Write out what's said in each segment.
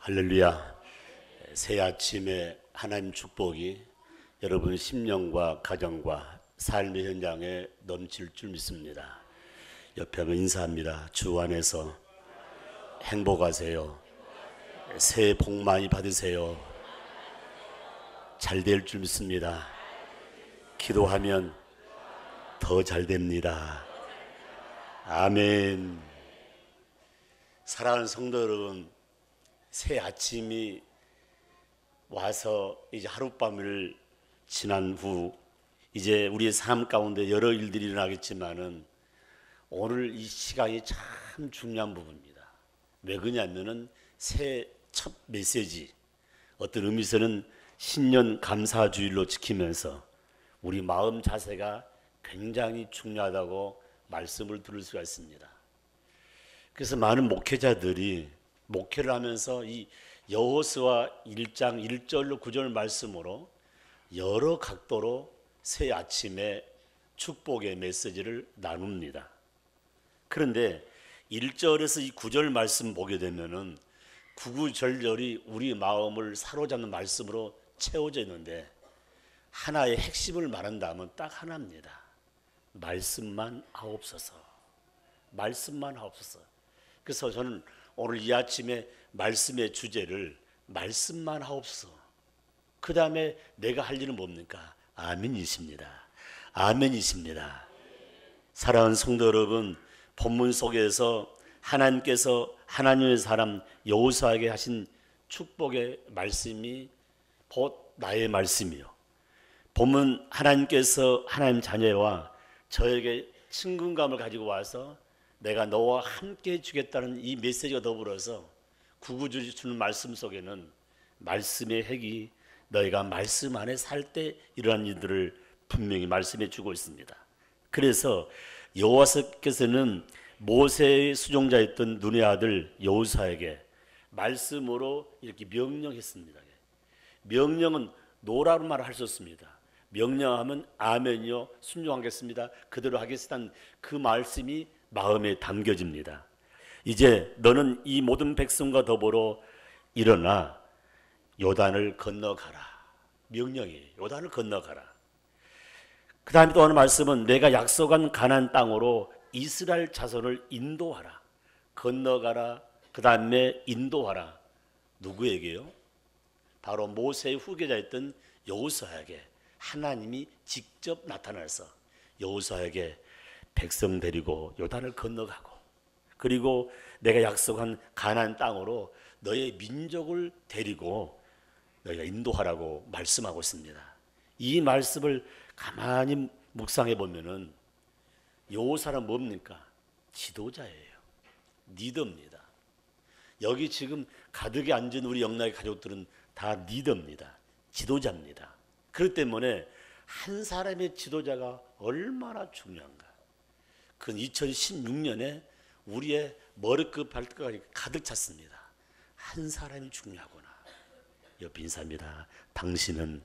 할렐루야. 새 아침에 하나님 축복이 여러분 심령과 가정과 삶의 현장에 넘칠 줄 믿습니다. 옆에 한번 인사합니다. 주 안에서 행복하세요. 새해 복 많이 받으세요. 잘 될 줄 믿습니다. 기도하면 더 잘 됩니다. 아멘. 사랑하는 성도 여러분, 새 아침이 와서 이제 하룻밤을 지난 후 이제 우리의 삶 가운데 여러 일들이 일어나겠지만은 오늘 이 시간이 참 중요한 부분입니다. 왜 그러냐면은 새 첫 메시지, 어떤 의미에서는 신년 감사주일로 지키면서 우리 마음 자세가 굉장히 중요하다고 말씀을 들을 수가 있습니다. 그래서 많은 목회자들이 목회를 하면서 이 여호수아 1장 1절로 9절 말씀으로 여러 각도로 새 아침에 축복의 메시지를 나눕니다. 그런데 1절에서 이 9절 말씀 보게 되면은 구구절절이 우리 마음을 사로잡는 말씀으로 채워져 있는데 하나의 핵심을 말한다면 딱 하나입니다. 말씀만 하옵소서. 말씀만 하옵소서. 그래서 저는 오늘 이 아침에 말씀의 주제를 말씀만 하옵소서. 그 다음에 내가 할 일은 뭡니까? 아멘이십니다. 아멘이십니다. 사랑하는 성도 여러분, 본문 속에서 하나님께서 하나님의 사람 여호수아에게 하신 축복의 말씀이 곧 나의 말씀이요. 본문 하나님께서 하나님 자녀와 저에게 친근감을 가지고 와서 내가 너와 함께 주겠다는 이 메시지가 더불어서 구구절절 주는 말씀 속에는 말씀의 핵이 너희가 말씀 안에 살 때 이러한 일들을 분명히 말씀해 주고 있습니다. 그래서 여호와께서는 모세의 수종자였던 눈의 아들 여호수아에게 말씀으로 이렇게 명령했습니다. 명령은 노라로 말할 수 없습니다. 명령하면 아멘이요, 순종하겠습니다, 그대로 하겠다는 그 말씀이 마음에 담겨집니다. 이제 너는 이 모든 백성과 더불어 일어나 요단을 건너가라. 명령이에요. 요단을 건너가라. 그 다음에 또 하는 말씀은 내가 약속한 가나안 땅으로 이스라엘 자손을 인도하라. 건너가라. 그 다음에 인도하라. 누구에게요? 바로 모세의 후계자였던 여호수아에게 하나님이 직접 나타나서 여호수아에게 백성 데리고 요단을 건너가고, 그리고 내가 약속한 가나안 땅으로 너의 민족을 데리고 너희가 인도하라고 말씀하고 있습니다. 이 말씀을 가만히 묵상해 보면은 여호수아는 뭡니까? 지도자예요. 리더입니다. 여기 지금 가득히 앉은 우리 영락의 가족들은 다 리더입니다. 지도자입니다. 그렇기 때문에 한 사람의 지도자가 얼마나 중요한가. 그 2016년에 우리의 머리끝 발끝까지 가득 찼습니다. 한 사람이 중요하구나. 옆에 인사합니다. 당신은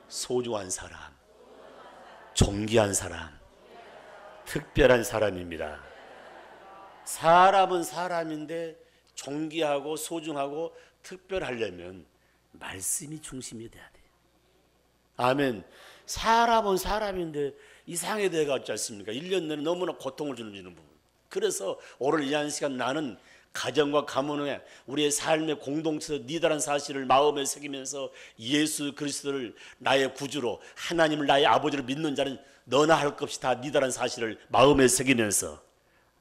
소중한 사람, 존귀한 사람, 특별한 사람입니다. 사람은 사람인데 존귀하고 소중하고 특별하려면 말씀이 중심이 돼야 돼요. 아멘. 사람은 사람인데 이상하게 돼가지 않습니까? 1년 내내 너무나 고통을 주는 부분. 그래서 오늘 이 한 시간 나는 가정과 가문에 우리의 삶의 공동체에서 리더라는 사실을 마음에 새기면서 예수 그리스도를 나의 구주로, 하나님을 나의 아버지로 믿는 자는 너나 할 것 없이 다 리더라는 사실을 마음에 새기면서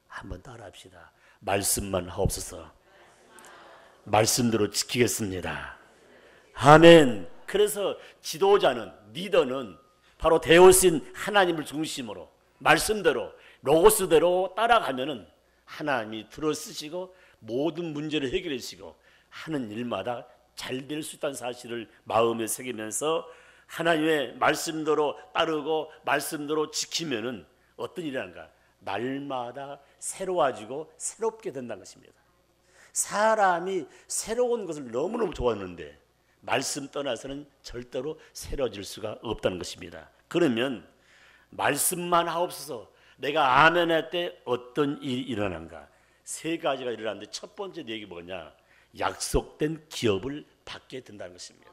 한번 따라합시다. 말씀만 하옵소서. 말씀대로 지키겠습니다. 아멘. 그래서 지도자는, 리더는 바로 되어신 하나님을 중심으로 말씀대로 로고스대로 따라가면은 하나님이 들어쓰시고 모든 문제를 해결해 주시고 하는 일마다 잘 될 수 있다는 사실을 마음에 새기면서 하나님의 말씀대로 따르고 말씀대로 지키면은 어떤 일이 하는가? 날마다 새로워지고 새롭게 된다는 것입니다. 사람이 새로운 것을 너무너무 좋아하는데 말씀 떠나서는 절대로 새로워질 수가 없다는 것입니다. 그러면 말씀만 하옵소서. 내가 아멘 할 때 어떤 일이 일어난가? 세 가지가 일어나는데 첫 번째 얘기 뭐냐? 약속된 기업을 받게 된다는 것입니다.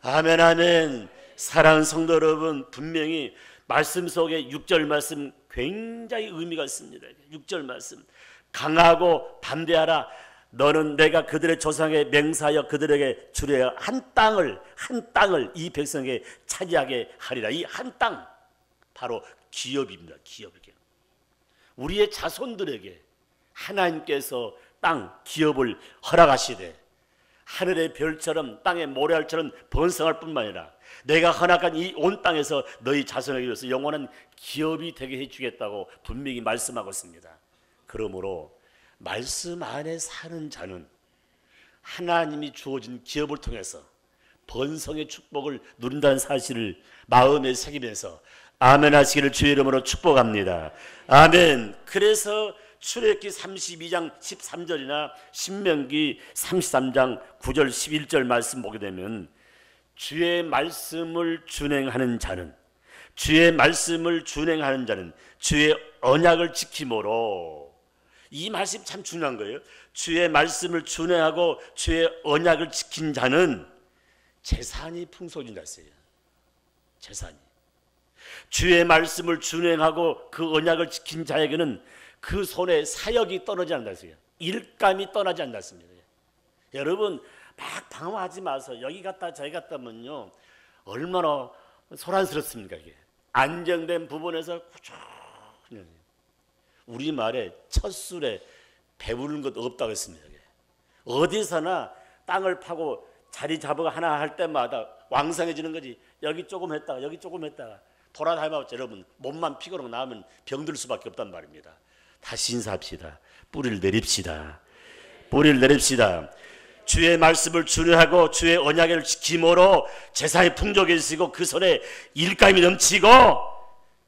아멘, 아멘. 사랑하는 성도 여러분, 분명히 말씀 속에 6절 말씀 굉장히 의미가 있습니다. 6절 말씀, 강하고 담대하라. 너는 내가 그들의 조상에 맹세하여 그들에게 주려 한 땅을 이 백성에게 차지하게 하리라. 이 한 땅 바로 기업입니다. 기업이게 우리의 자손들에게 하나님께서 땅 기업을 허락하시되 하늘의 별처럼 땅의 모래알처럼 번성할 뿐만 아니라 내가 허락한 이 온 땅에서 너희 자손에게 위해서 영원한 기업이 되게 해주겠다고 분명히 말씀하고 있습니다. 그러므로 말씀 안에 사는 자는 하나님이 주어진 기업을 통해서 번성의 축복을 누린다는 사실을 마음에 새기면서 아멘 하시기를 주의 이름으로 축복합니다. 아멘. 그래서 출애굽기 32장 13절이나 신명기 33장 9절 11절 말씀 보게 되면 주의 말씀을 준행하는 자는 주의 언약을 지킴으로, 이 말씀 참 중요한 거예요. 주의 말씀을 준행하고 주의 언약을 지킨 자는 재산이 풍성해진다 했어요. 재산이. 주의 말씀을 준행하고 그 언약을 지킨 자에게는 그 손에 사역이 떠나지 않는다 했어요. 일감이 떠나지 않는다 했습니다. 여러분 막 방황하지 마서 여기 갔다 저기 갔다 하면요 얼마나 소란스럽습니까. 이게 안정된 부분에서 꾸준히 우리말에 첫 술에 배부른 것 없다고 했습니다. 어디서나 땅을 파고 자리 잡아 하나 할 때마다 왕성해지는 거지. 여기 조금 했다가 여기 조금 했다가 돌아다니면서 여러분 몸만 피곤하고 나면 병들 수밖에 없단 말입니다. 다시 인사합시다. 뿌리를 내립시다. 주의 말씀을 준행하고 주의 언약을 지킴으로 재산이 풍족해지고 그 손에 일감이 넘치고,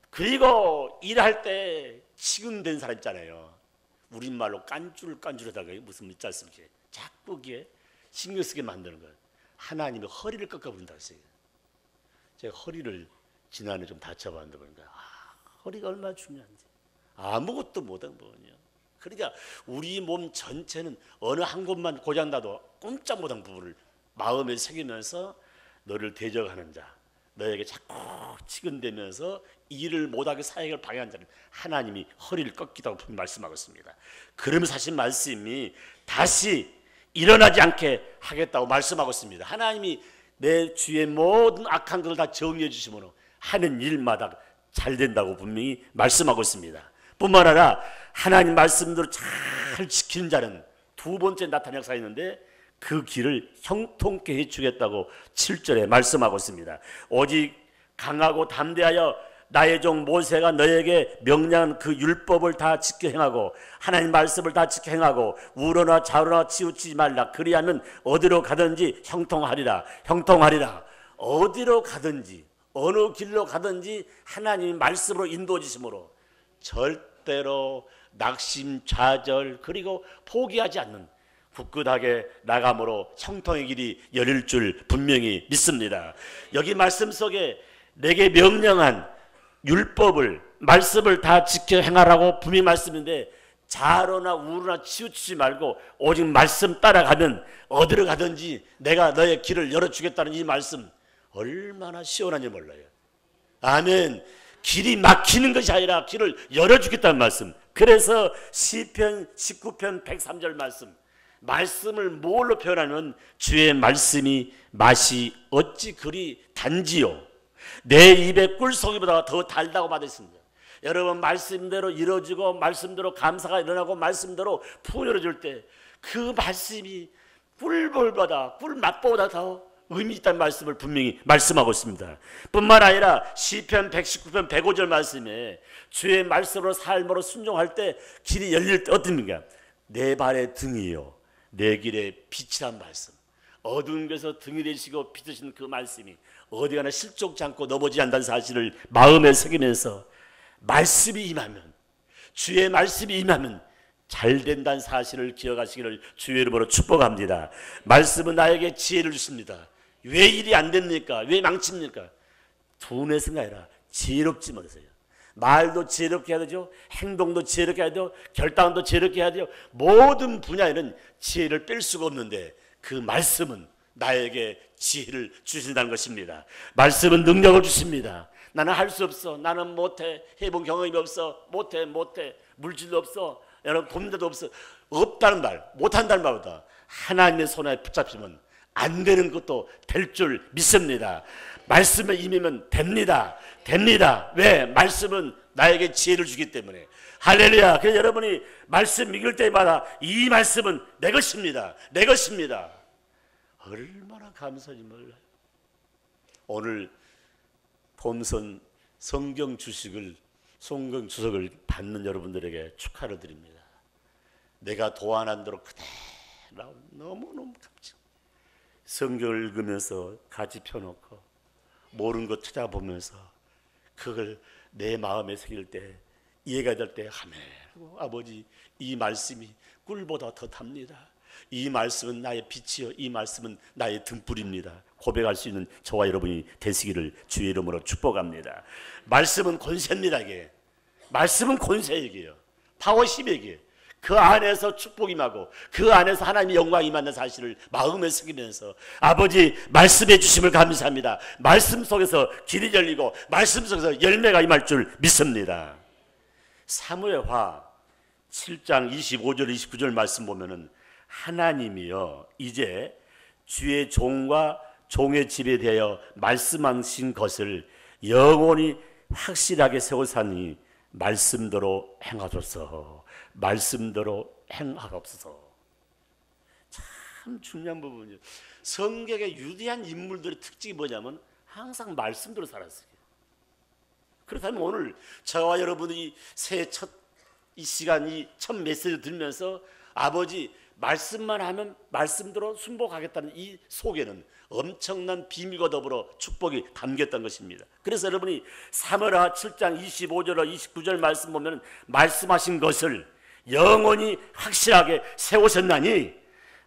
그리고 일할 때 치근된 사람 있잖아요. 우리말로 깐줄하다가 무슨 있지 않습니까? 자꾸 이게 신경 쓰게 만드는 거예요. 하나님이 허리를 꺾어버린다 했어요. 제가 허리를 지난해 좀 다쳐봤는데 보니까 허리가 얼마나 중요한지 아무것도 못한 거거든요. 그러니까 우리 몸 전체는 어느 한 곳만 고장나도 꼼짝 못한 부분을 마음에 새기면서 너를 대적하는 자, 너에게 자꾸 치근대면서 일을 못하게 사역을 방해한 자는 하나님이 허리를 꺾기도 하고 말씀하고 있습니다. 그러면서 하신 말씀이 다시 일어나지 않게 하겠다고 말씀하고 있습니다. 하나님이 내 주의 모든 악한 것을 다 정리해 주시므로 하는 일마다 잘 된다고 분명히 말씀하고 있습니다. 뿐만 아니라 하나님 말씀대로 잘 지키는 자는 두 번째 나타난 역사가 있는데 그 길을 형통케 해주겠다고 7절에 말씀하고 있습니다. 오직 강하고 담대하여 나의 종 모세가 너에게 명령한 그 율법을 다 지켜 행하고 하나님 말씀을 다 지켜 행하고 우러나 좌우나 치우치지 말라. 그리하면 어디로 가든지 형통하리라. 어디로 가든지 어느 길로 가든지 하나님의 말씀으로 인도해 주심으로 절대로 낙심좌절 그리고 포기하지 않는 굳굳하게 나감으로 형통의 길이 열릴 줄 분명히 믿습니다. 여기 말씀 속에 내게 명령한 율법을 말씀을 다 지켜 행하라고 분명히 말씀인데 좌로나 우로나 치우치지 말고 오직 말씀 따라가면 어디로 가든지 내가 너의 길을 열어주겠다는 이 말씀 얼마나 시원한지 몰라요. 아멘. 길이 막히는 것이 아니라 길을 열어주겠다는 말씀. 그래서 시편 19편 103절 말씀을 뭘로 표현하면 주의 말씀이 맛이 어찌 그리 단지요 내 입의 꿀송이보다 더 달다고 받았습니다. 여러분 말씀대로 이루어지고 말씀대로 감사가 일어나고 말씀대로 풍요로워질 때 그 말씀이 꿀볼보다 꿀맛보다 더 의미 있다는 말씀을 분명히 말씀하고 있습니다. 뿐만 아니라 시편 119편 105절 말씀에 주의 말씀으로 삶으로 순종할 때 길이 열릴 때 어떻습니까? 내 발의 등이요 내 길의 빛이란 말씀. 어두운 곳에서 등이 되시고 빛으신 그 말씀이 어디 가나 실족지 않고 넘어지지 않는다는 사실을 마음에 새기면서 말씀이 임하면 주의 말씀이 임하면 잘 된다는 사실을 기억하시기를 주의 이름으로 축복합니다. 말씀은 나에게 지혜를 주십니다. 왜 일이 안 됩니까? 왜 망칩니까? 돈의 생각이 아니라 지혜롭지 못하세요. 말도 지혜롭게 해야 되죠. 행동도 지혜롭게 해야 돼요. 결단도 지혜롭게 해야 돼요. 모든 분야에는 지혜를 뺄 수가 없는데 그 말씀은 나에게 지혜를 주신다는 것입니다. 말씀은 능력을 주십니다. 나는 할 수 없어. 나는 못해. 해본 경험이 없어. 못해. 물질도 없어. 여러분 돈도 없어. 없다는 말, 못한다는 말보다 하나님의 손에 붙잡히면 안 되는 것도 될 줄 믿습니다. 말씀에 임하면 됩니다. 왜? 말씀은 나에게 지혜를 주기 때문에. 할렐루야. 그래서 여러분이 말씀 읽을 때마다 이 말씀은 내 것입니다. 얼마나 감사한지 몰라요. 오늘 봄선 성경 주석을 받는 여러분들에게 축하를 드립니다. 내가 도안한 대로 그대로 너무너무 감사. 성경을 읽으면서 같이 펴놓고 모르는 것 찾아보면서 그걸 내 마음에 새길 때, 이해가 될 때 아멘. 아버지, 이 말씀이 꿀보다 더 답니다. 이 말씀은 나의 빛이요, 이 말씀은 나의 등불입니다. 고백할 수 있는 저와 여러분이 되시기를 주의 이름으로 축복합니다. 말씀은 권세입니다. 이게 말씀은 권세 얘기예요. 파워 10얘기예요. 그 안에서 축복이 임하고 그 안에서 하나님의 영광이 임하는 사실을 마음에 새기면서 아버지 말씀해 주심을 감사합니다. 말씀 속에서 길이 열리고 말씀 속에서 열매가 임할 줄 믿습니다. 사무엘하 7장 25절 29절 말씀 보면은 하나님이여 이제 주의 종과 종의 집에 대하여 말씀하신 것을 영원히 확실하게 세우사니 말씀대로 행하소서. 말씀대로 행하옵소서. 참 중요한 부분이에요. 성경의 위대한 인물들의 특징이 뭐냐면 항상 말씀대로 살았어요. 그렇다면 오늘 저와 여러분이 새해 이 시간, 이 첫 메시지를 들으면서 아버지 말씀만 하면 말씀대로 순복하겠다는 이 속에는 엄청난 비밀과 더불어 축복이 담겼던 것입니다. 그래서 여러분이 사무엘하 7장 25절 29절 말씀 보면 말씀하신 것을 영원히 확실하게 세우셨나니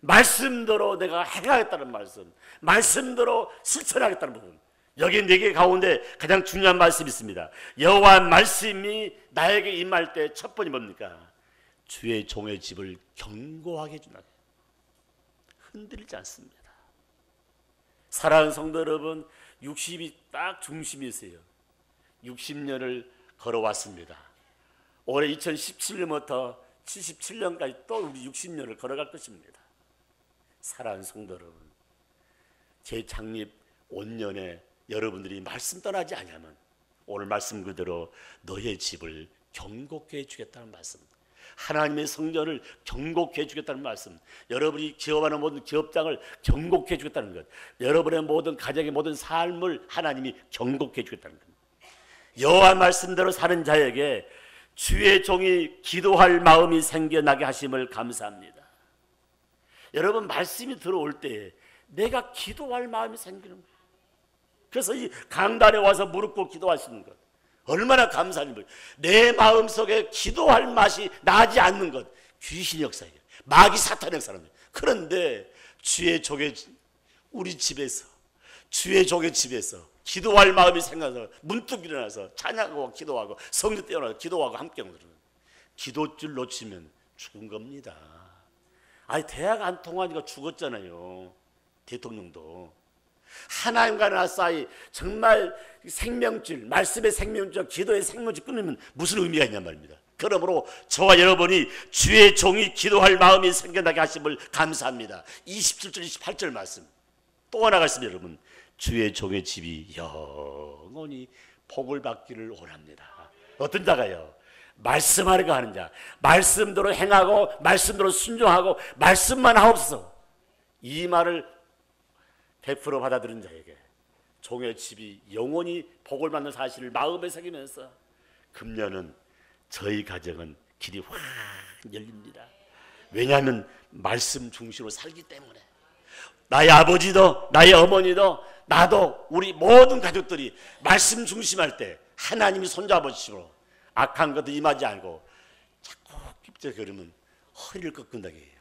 말씀대로 내가 행하겠다는 말씀, 말씀대로 실천하겠다는 부분. 여기 4개 가운데 가장 중요한 말씀이 있습니다. 여호와 말씀이 나에게 임할 때 첫 번이 뭡니까? 주의 종의 집을 견고하게 해준다. 흔들리지 않습니다. 사랑하는 성도 여러분, 60이 딱 중심이세요. 60년을 걸어왔습니다. 올해 2017년부터 77년까지 또 우리 60년을 걸어갈 것입니다. 사랑하는 성도 여러분, 제 창립 5년에 여러분들이 말씀 떠나지 않으면 오늘 말씀 그대로 너의 집을 견고케 해주겠다는 말씀, 하나님의 성전을 견고케 해주겠다는 말씀, 여러분이 기업하는 모든 기업장을 견고케 해주겠다는 것, 여러분의 모든 가정의 모든 삶을 하나님이 견고케 해주겠다는 것. 여호와 말씀대로 사는 자에게 주의 종이 기도할 마음이 생겨나게 하심을 감사합니다. 여러분 말씀이 들어올 때 내가 기도할 마음이 생기는 거예요. 그래서 이 강단에 와서 무릎 꿇고 기도하시는 것 얼마나 감사한 거예요. 내 마음속에 기도할 맛이 나지 않는 것 귀신 역사예요. 마귀 사탄 역사입니다. 그런데 주의 종의 우리 집에서 주의 종의 집에서 기도할 마음이 생겨서 문득 일어나서 찬양하고 기도하고 성령 떼어나서 기도하고 함께 하는 기도줄 놓치면 죽은 겁니다. 아니 대화가 안 통하니까 죽었잖아요. 대통령도. 하나님과 나 사이 정말 생명줄, 말씀의 생명줄, 기도의 생명줄 끊으면 무슨 의미가 있냔 말입니다. 그러므로 저와 여러분이 주의 종이 기도할 마음이 생겨나게 하심을 감사합니다. 27절 28절 말씀 또 하나가 있습니다. 여러분 주의 종의 집이 영원히 복을 받기를 원합니다. 어떤 자가요? 말씀하려고 하는 자, 말씀대로 행하고 말씀대로 순종하고 말씀만 하옵소서. 이 말을 100% 받아들인 자에게 종의 집이 영원히 복을 받는 사실을 마음에 새기면서 금년은 저희 가정은 길이 확 열립니다. 왜냐하면 말씀 중심으로 살기 때문에 나의 아버지도 나의 어머니도 나도 우리 모든 가족들이 말씀 중심할 때 하나님이 손잡으시고 악한 것도 임하지 않고 자꾸 깊게 그러면 허리를 꺾는다고 해요.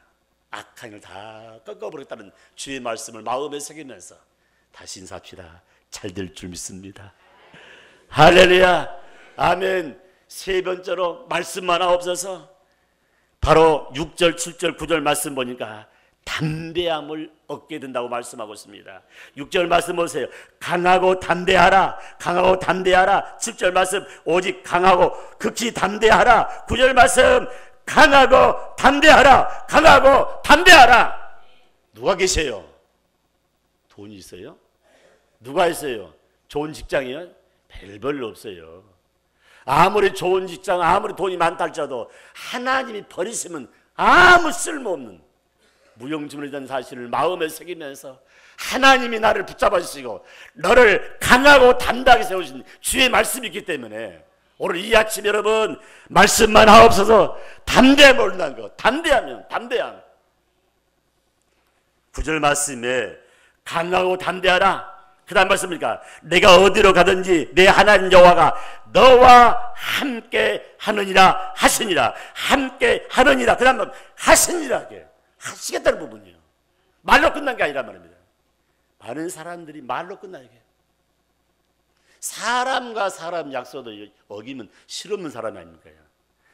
악한 걸 다 꺾어버렸다는 주의 말씀을 마음에 새기면서 다시 인사합시다. 잘 될 줄 믿습니다. 할렐루야. 아멘. 세 번째로 말씀만 없어서 바로 6절, 7절, 9절 말씀 보니까 담대함을 얻게 된다고 말씀하고 있습니다. 6절 말씀 보세요. 강하고 담대하라. 강하고 담대하라. 7절 말씀 오직 강하고 극히 담대하라. 9절 말씀 강하고 담대하라. 강하고 담대하라. 누가 계세요? 돈이 있어요? 누가 있어요? 좋은 직장이요? 별로 없어요. 아무리 좋은 직장, 아무리 돈이 많다 할지라도 하나님이 버리시면 아무 쓸모없는 무용지물이라는 사실을 마음에 새기면서 하나님이 나를 붙잡아 주시고 너를 강하고 담대하게 세우신 주의 말씀이 있기 때문에 오늘 이 아침 여러분 말씀만 하옵소서. 담대함을 얻는다는 것. 담대하면 담대함. 9절 말씀에 강하고 담대하라. 그 다음 말씀입니까? 내가 어디로 가든지 내 하나님 여호와가 너와 함께 하느니라 하시니라. 함께 하느니라. 그 다음 하시니라. 하시겠다는 부분이에요. 말로 끝난 게 아니란 말입니다. 많은 사람들이 말로 끝나요. 사람과 사람 약속을 어기면 실없는 사람이 아닙니까?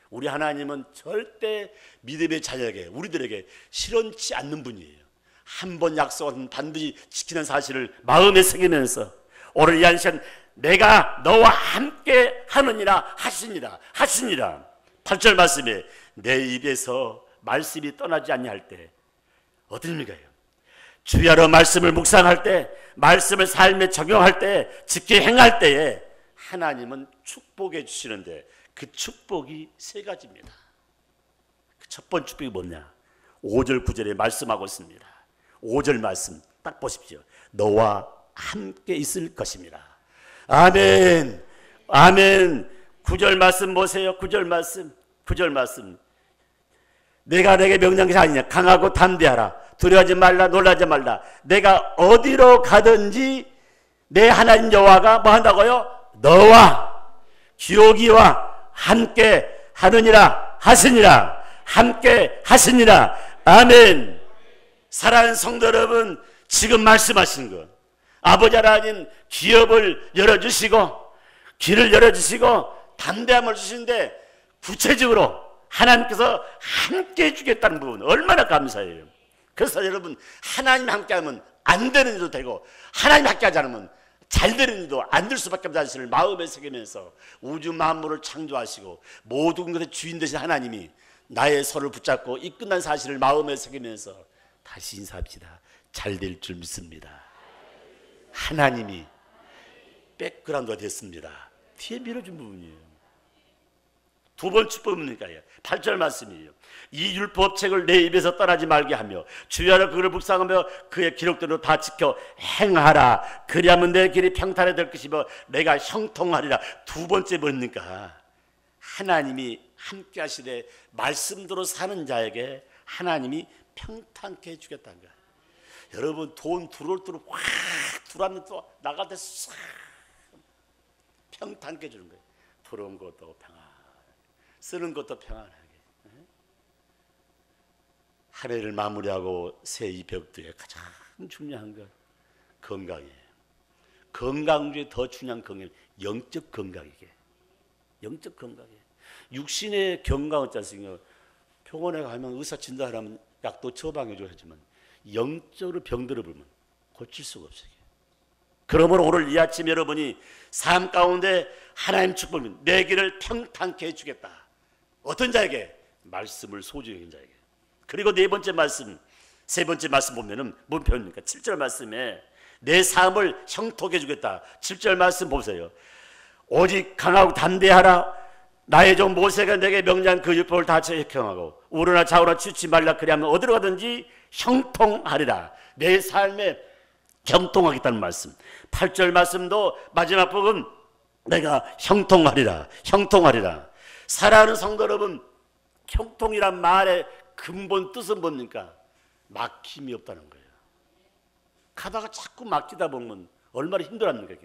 우리 하나님은 절대 믿음의 자녀에게 우리들에게 실언치 않는 분이에요. 한 번 약속은 반드시 지키는 사실을 마음에 새기면서 오늘 이 한 시간 내가 너와 함께 하느니라 하시니라 하시니라. 8절 말씀에 내 입에서 말씀이 떠나지 아니할 때 어떤 의미가요? 주야로 말씀을 묵상할 때, 말씀을 삶에 적용할 때, 지켜 행할 때에 하나님은 축복해 주시는데 그 축복이 세 가지입니다. 그 첫 번째 축복이 뭐냐? 5절 9절에 말씀하고 있습니다. 5절 말씀 딱 보십시오. 너와 함께 있을 것입니다. 아멘. 아멘. 9절 말씀 보세요. 9절 말씀. 9절 말씀. 내가 내게 명령한 것이 아니냐. 강하고 담대하라. 두려워하지 말라. 놀라지 말라. 내가 어디로 가든지 내 하나님 여호와가 뭐 한다고요? 너와 기록이와 함께 하느니라 하시니라. 함께 하시니라. 아멘. 사랑하는 성도 여러분, 지금 말씀하신 것 아버지 하나님 기업을 열어주시고 길을 열어주시고 담대함을 주시는데 구체적으로 하나님께서 함께 해주겠다는 부분 얼마나 감사해요. 그래서 여러분 하나님 함께하면 안 되는 일도 되고 하나님 함께하지 않으면 잘 되는 일도 안 될 수밖에 없다는 사실을 마음에 새기면서 우주 만물을 창조하시고 모든 것의 주인 되신 하나님이 나의 손을 붙잡고 이끈한 사실을 마음에 새기면서 다시 인사합시다. 잘 될 줄 믿습니다. 하나님이 백그라운드가 됐습니다. 뒤에 밀어준 부분이에요. 두 번째 축복입니까? 8절 말씀이에요. 이 율법책을 내 입에서 떠나지 말게 하며 주야로 그를 묵상하며 그의 기록대로 다 지켜 행하라. 그리하면 내 길이 평탄해 될 것이며 내가 형통하리라. 두 번째 뭡니까? 하나님이 함께 하시되 말씀대로 사는 자에게 하나님이 평탄케 해주겠다는 거야. 여러분 돈 들어올 대로 확 들어왔는데 또 나갈 때 싹 평탄케 해주는 거예요. 들어온 것도 평안, 쓰는 것도 평안하게. 한 해를 마무리하고 새 이 벽두에 가장 중요한 건 건강이에요. 건강 중에 더 중요한 건강, 영적 건강이게. 영적 건강이에요. 육신의 건강 어찌 않습니까? 병원에 가면 의사 진단하면 약도 처방해줘야 하지만 영적으로 병들어 보면 고칠 수가 없어요. 그러므로 오늘 이 아침 여러분이 삶 가운데 하나님 축복을 내 길을 평탄케 해주겠다. 어떤 자에게? 말씀을 소중히 여긴 자에게. 그리고 네 번째 말씀, 세 번째 말씀 보면은 뭔 표현입니까? 7절 말씀에 내 삶을 형통해 주겠다. 7절 말씀 보세요. 오직 강하고 담대하라. 나의 종 모세가 내게 명령한 그 율법을 다 적용하고 우러나 좌우나 치우치 말라. 그리하면 어디로 가든지 형통하리라. 내 삶에 형통하겠다는 말씀. 8절 말씀도 마지막 부분 내가 형통하리라. 형통하리라. 사랑하는 성도 여러분, 형통이란 말의 근본 뜻은 뭡니까? 막힘이 없다는 거예요. 가다가 자꾸 막히다 보면 얼마나 힘들합니까?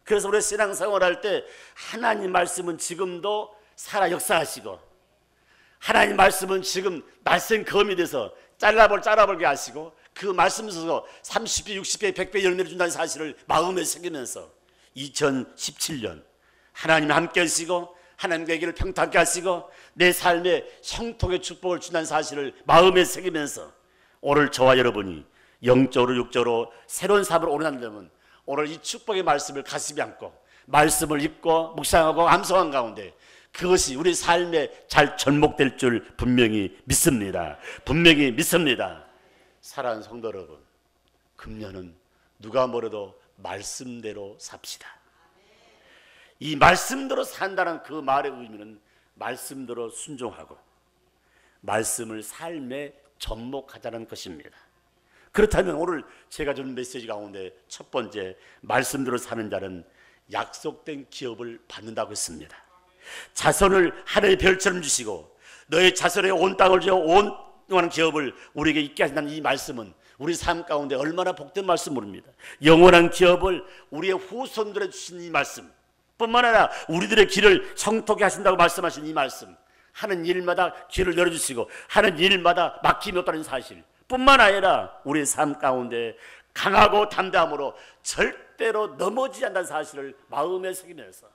그래서 우리 신앙생활 할 때 하나님 말씀은 지금도 살아 역사하시고 하나님 말씀은 지금 날쌘 검이 돼서 잘라볼게 하시고 그 말씀에서 30배, 60배, 100배 열매를 준다는 사실을 마음에 새기면서 2017년 하나님 함께 하시고 하나님의 길을 평탄케 하시고 내 삶에 형통의 축복을 준다는 사실을 마음에 새기면서 오늘 저와 여러분이 영적으로 육적으로 새로운 삶을 오른다면 오늘 이 축복의 말씀을 가슴에 안고 말씀을 읽고 묵상하고 암송한 가운데 그것이 우리 삶에 잘 접목될 줄 분명히 믿습니다. 분명히 믿습니다. 사랑하는 성도 여러분, 금년은 누가 뭐래도 말씀대로 삽시다. 이 말씀대로 산다는 그 말의 의미는 말씀대로 순종하고 말씀을 삶에 접목하자는 것입니다. 그렇다면 오늘 제가 준 메시지 가운데 첫 번째, 말씀대로 사는 자는 약속된 기업을 받는다고 했습니다. 자손을 하늘의 별처럼 주시고 너의 자손에 온 땅을 주어 온영원한 기업을 우리에게 있게 하신다는 이 말씀은 우리 삶 가운데 얼마나 복된 말씀 모릅니다. 영원한 기업을 우리의 후손들에 주신 이 말씀 뿐만 아니라 우리들의 길을 형통케 하신다고 말씀하신 이 말씀, 하는 일마다 길을 열어주시고 하는 일마다 막힘이 없다는 사실 뿐만 아니라 우리의 삶 가운데 강하고 담대함으로 절대로 넘어지지 않는다는 사실을 마음에 새기면서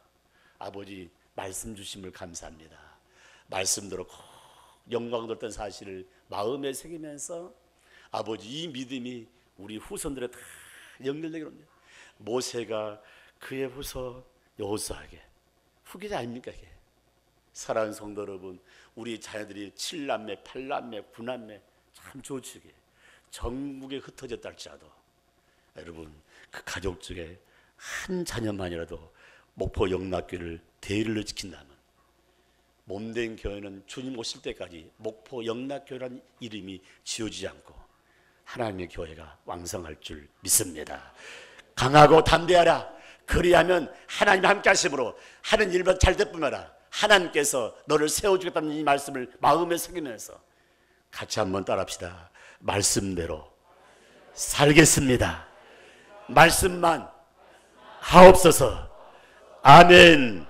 아버지 말씀 주심을 감사합니다. 말씀대로 꼭 영광 얻었던 사실을 마음에 새기면서 아버지 이 믿음이 우리 후손들에 다 연결되기로 합니다. 모세가 그의 후손 여호수아에게 후계자 아닙니까? 이게 사랑하는 성도 여러분, 우리 자녀들이 7남매, 8남매, 9남매 참 좋으시게 전국에 흩어졌다 할지라도 여러분 그 가족 중에 한 자녀만이라도 목포 영락교회를 대의를 지킨다면 몸된 교회는 주님 오실 때까지 목포 영락교회라는 이름이 지어지지 않고 하나님의 교회가 왕성할 줄 믿습니다. 강하고 담대하라. 그리하면 하나님 함께 하심으로 하는 일만 잘 될 뿐만 아니라 하나님께서 너를 세워주겠다는 이 말씀을 마음에 새기면서 같이 한번 따라합시다. 말씀대로 살겠습니다. 말씀만 하옵소서. 아멘.